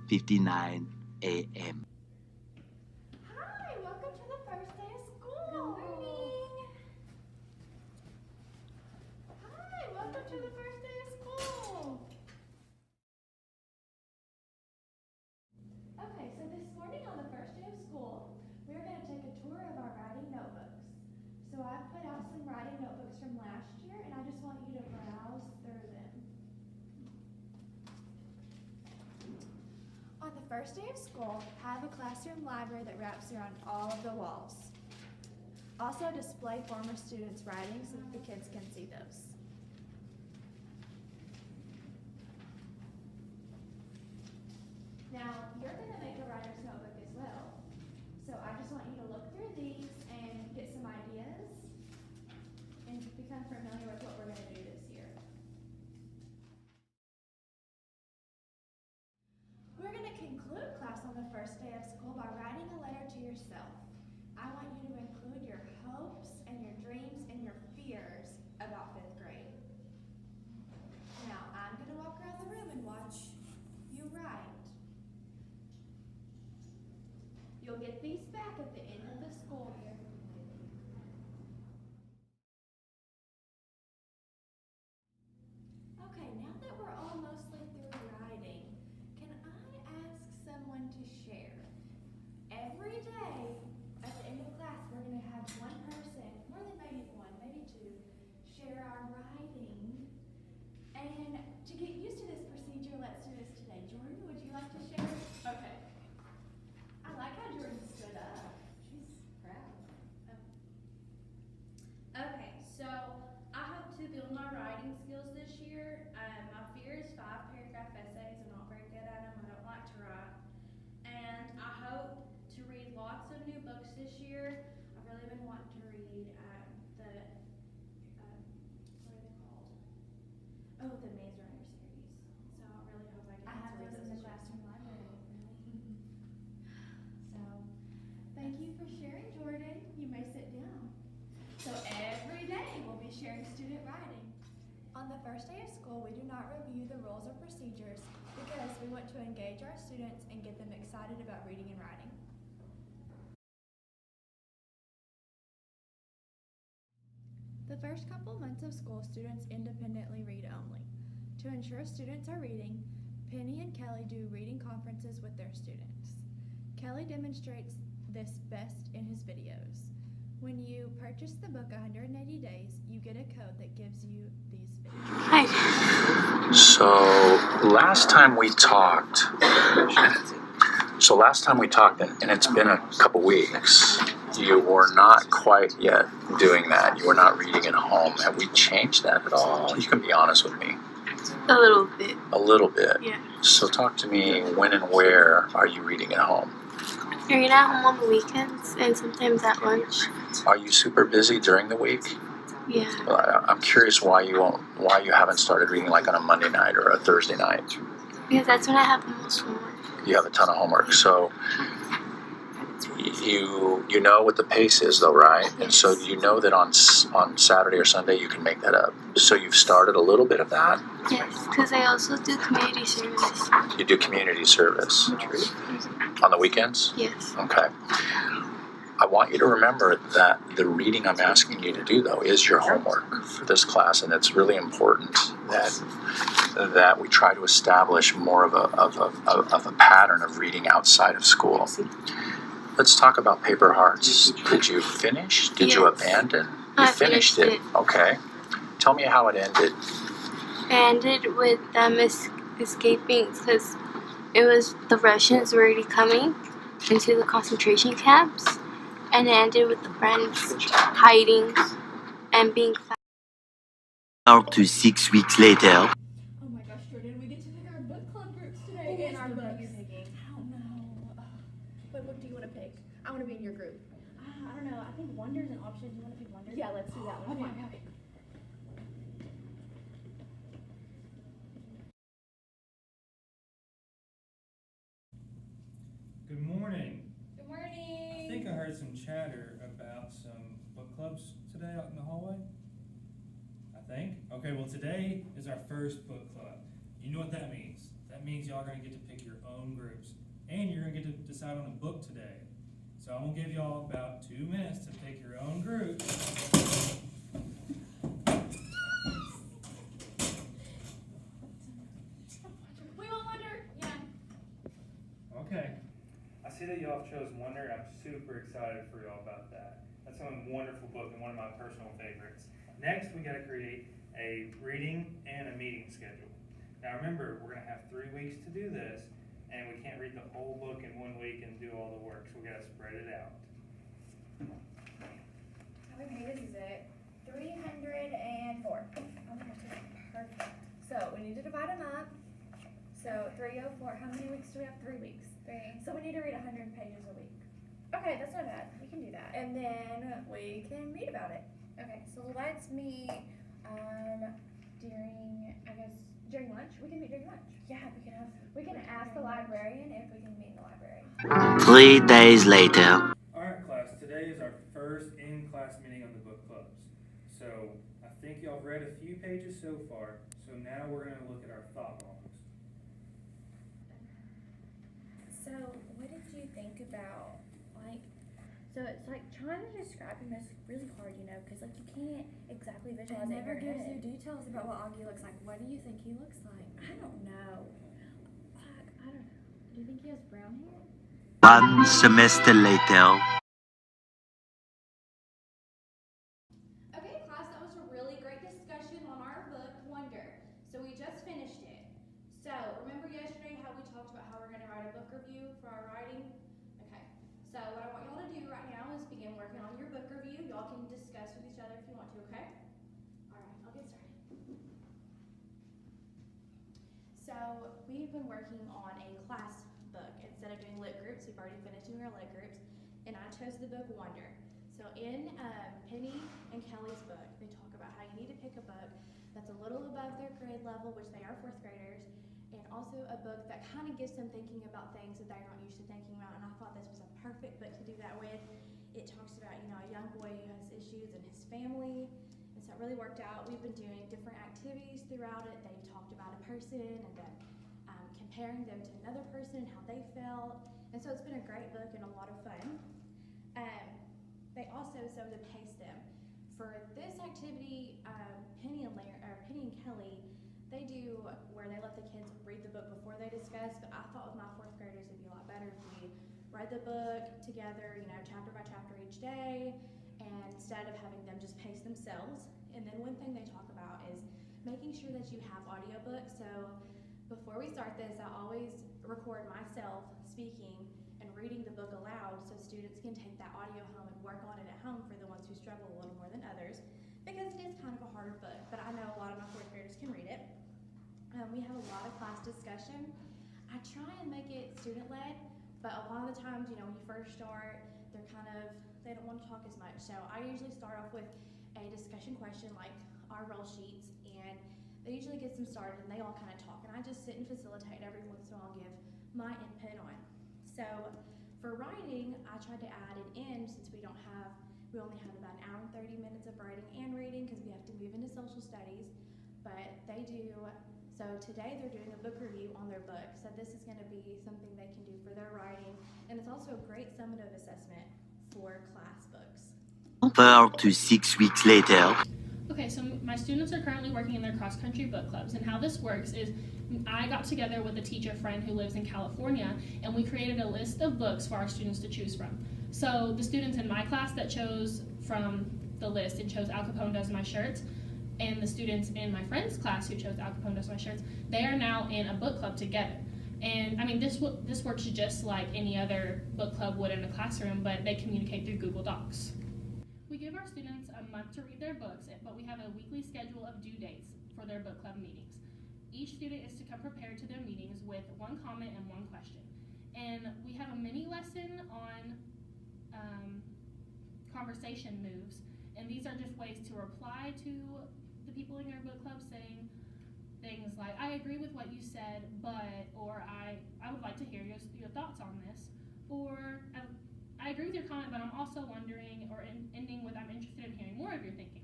4:59 a.m. Hi, welcome to the first day of school. Good morning. Hi, welcome to the first day of school. Okay, so this morning on the first day of school, we're going to take a tour of our writing notebooks. So I put out some writing notebooks from last year, and I just want you to browse through them. On the first day of school, I have a classroom library that wraps around all of the walls. Also display former students' writings so that the kids can see those. Now, you're going to make a writer's notebook as well. So I just want you to look through these and get some ideas and become familiar with what we're going to do this year. We're going to conclude class on the first day of school by writing a letter to yourself. I want you to include your hopes and your dreams and your fears about 5th grade. Now, I'm going to walk around the room and watch you write. You'll get these back at the end of the school year. Okay, now that we're all mostly through writing, can I ask someone to share? Every day at the end of class, we're going to have one person, more than maybe one, maybe two, share our writing. And to get used to this procedure, let's do this today. Jordan, would you like to share? Okay. I like how Jordan stood up. She's proud. Okay, so I hope to build my writing skills this year. My fear is 5-paragraph essays. I'm not very good at them. I don't like to write. And I hope to read lots of new books this year. I've really been wanting to read what are they called? Oh, the Maze Runner series. So I really hope I get I have to read those in the this year. classroom library, really. So, thank you for sharing, Jordan. You may sit down. So every day we'll be sharing student writing. On the first day of school, we do not review the rules or procedures because we want to engage our students and get them excited about reading and writing. The first couple months of school, students independently read only. To ensure students are reading, Penny and Kelly do reading conferences with their students. Kelly demonstrates this best in his videos. When you purchase the book 180 Days, you get a code that gives you these videos. Hi. So last time we talked, and it's been a couple weeks, you were not quite yet doing that. You were not reading at home. Have we changed that at all? You can be honest with me. A little bit. A little bit? Yeah. So talk to me, when and where are you reading at home? I read at home on the weekends and sometimes at lunch. Are you super busy during the week? Yeah. I'm curious why you haven't started reading like on a Monday night or a Thursday night. Because that's when I have the most homework. You have a ton of homework, so you know what the pace is though, right? Yes. And so you know that on Saturday or Sunday you can make that up. So you've started a little bit of that? Yes, because I also do community service. You do community service on the weekends? Yes. Okay. I want you to remember that the reading I'm asking you to do, though, is your homework for this class, and it's really important that we try to establish more of a pattern of reading outside of school. Let's talk about Paper Hearts. Did you finish? Did you abandon? You I finished it. Okay. Tell me how it ended. It ended with them escaping because it was the Russians were already coming into the concentration camps. And it ended with the friends hiding and being found. Out to 6 weeks later. Oh my gosh, Jordan, we get to pick our book club groups today. In our book you're picking. I don't know. What book do you want to pick? I want to be in your group. I don't know. I think Wonder's an option. Do you want to pick Wonder? Yeah, let's do that one. Okay. Good morning. Good morning. I think I heard some chatter about some book clubs today out in the hallway. I think. Okay, well today is our first book club. You know what that means. That means y'all are gonna get to pick your own groups. And you're gonna get to decide on a book today. So I'm gonna give y'all about 2 minutes to pick your own group. We want Wonder. Yeah. Okay. I see that y'all have chosen Wonder. I'm super excited for y'all about that. That's a wonderful book and one of my personal favorites. Next, we gotta create a reading and a meeting schedule. Now remember, we're gonna have 3 weeks to do this, and we can't read the whole book in 1 week and do all the work, so we gotta spread it out. How many pages is it? 304. Oh my gosh, that's perfect. So we need to divide them up. So 304. How many weeks do we have? 3 weeks. 3. So we need to read 100 pages a week. Okay, that's not bad. We can do that. And then we can meet about it. Okay, so let's meet during lunch. We can meet during lunch. Yeah, we can ask the librarian if we can meet in the library. 3 days later. Alright class, today is our first in-class meeting of the book clubs. So I think y'all have read a few pages so far, so now we're gonna look at our thought bombs. So, what did you think about, so it's like trying to describe him is really hard, because you can't exactly visualize it in your head. It never gives you details about what Augie looks like. What do you think he looks like? I don't know. I don't know. Do you think he has brown hair? 1 semester later. Okay, class, that was a really great discussion on our book, Wonder. So we just finished it. So remember yesterday how we talked about how we're going to write a book review for our writing? Okay, so what I want y'all to do right now is begin working on your book review. Y'all can discuss with each other if you want to, okay? Alright, I'll get started. So we've been working on a class book. Instead of doing lit groups, we've already finished doing our lit groups, and I chose the book Wonder. So in Penny and Kelly's book, they talk about how you need to pick a book that's a little above their grade level, which they are 4th graders, and also a book that kind of gets them thinking about things that they're not used to thinking about, and I thought this was a perfect book to do that with. It talks about, a young boy who has issues in his family, and so it really worked out. We've been doing different activities throughout it. They've talked about a person and then comparing them to another person and how they felt, and so it's been a great book and a lot of fun. They also sew to pace them. For this activity, Penny and Kelly, they do where they let the kids read the book before they discuss, but I thought with my 4th graders it'd be a lot better if we read the book together, chapter by chapter each day, and instead of having them just pace themselves. And then one thing they talk about is making sure that you have audiobooks. So before we start this, I always record myself speaking and reading the book aloud so students can take that audio home and work on it at home for the ones who struggle a little more than others, because it is kind of a harder book, but I know a lot of my 4th graders can read it. We have a lot of class discussion. I try and make it student-led, but a lot of the times, when you first start, they don't want to talk as much. So I usually start off with a discussion question like our roll sheets, and they usually get them started and they all kind of talk, and I just sit and facilitate every once in a while, give my input on. So for writing, I tried to add an end since we only have about an hour and 30 minutes of writing and reading because we have to move into social studies, but they do. So today they're doing a book review on their book, so this is going to be something they can do for their writing, and it's also a great summative assessment for class books. 4 to 6 weeks later. Okay, so my students are currently working in their cross-country book clubs, and how this works is I got together with a teacher friend who lives in California, and we created a list of books for our students to choose from. So the students in my class that chose from the list and chose Al Capone Does My Shirts, and the students in my friend's class who chose Al Capone Does My Shirts, they are now in a book club together. And this works just like any other book club would in a classroom, but they communicate through Google Docs. We give our students a month to read their books, but we have a weekly schedule of due dates for their book club meetings. Each student is to come prepared to their meetings with 1 comment and 1 question. And we have a mini lesson on conversation moves, and these are just ways to reply to the people in your book club saying things like, I agree with what you said, but, or I would like to hear your thoughts on this, or I agree with your comment, but I'm also wondering, or ending with, I'm interested in hearing more of your thinking.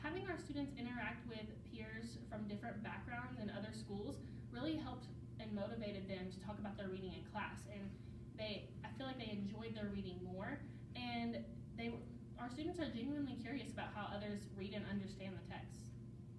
Having our students interact with peers from different backgrounds and other schools really helped motivated them to talk about their reading in class, and I feel like they enjoyed their reading more, and our students are genuinely curious about how others read and understand the text.